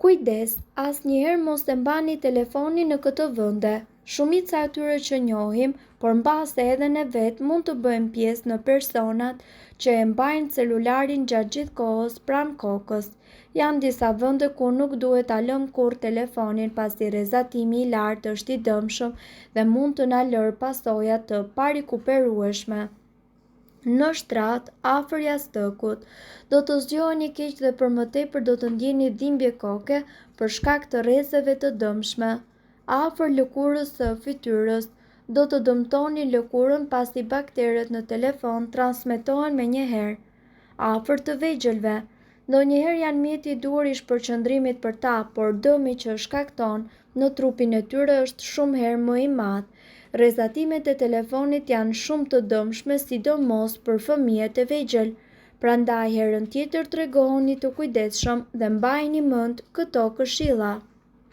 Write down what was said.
Kujdes, asnjëherë mos e mbani telefonin në këtë vende. Shumica e atyre që njohim, por mbase edhe ne vetë mund të bëjmë pjesë në personat që e mbajnë celularin gjatë gjithë kohës pranë kokës. Janë disa vende ku nuk duhet ta lëmë kurrë telefonin pasi rrezatimi i lartë është i dëmshëm dhe mund të na lërë pasoja të parikuperueshme. Në shtrat, afër jastëkut, do të zgjoheni keq dhe për më tepër do të ndjeni dhimbje koke për shkak të rrezeve të dëmshme. Afër lëkurës së fytyrës, do të dëmtoni lëkurën pasi bakteret në telefon transmetohen menjëherë. Afër të vegjelve, ndonjëherë janë mjeti i duhur i shpërqendrimit për ta, por dëmi që shkakton në trupin e tyre është shumë herë më i madh. Rrezatimet e telefonit janë shumë të dëmshme, sidomos për fëmijët e vegjël. Prandaj herën tjetër tregohuni të kujdesshëm dhe mbajini mend këto këshilla.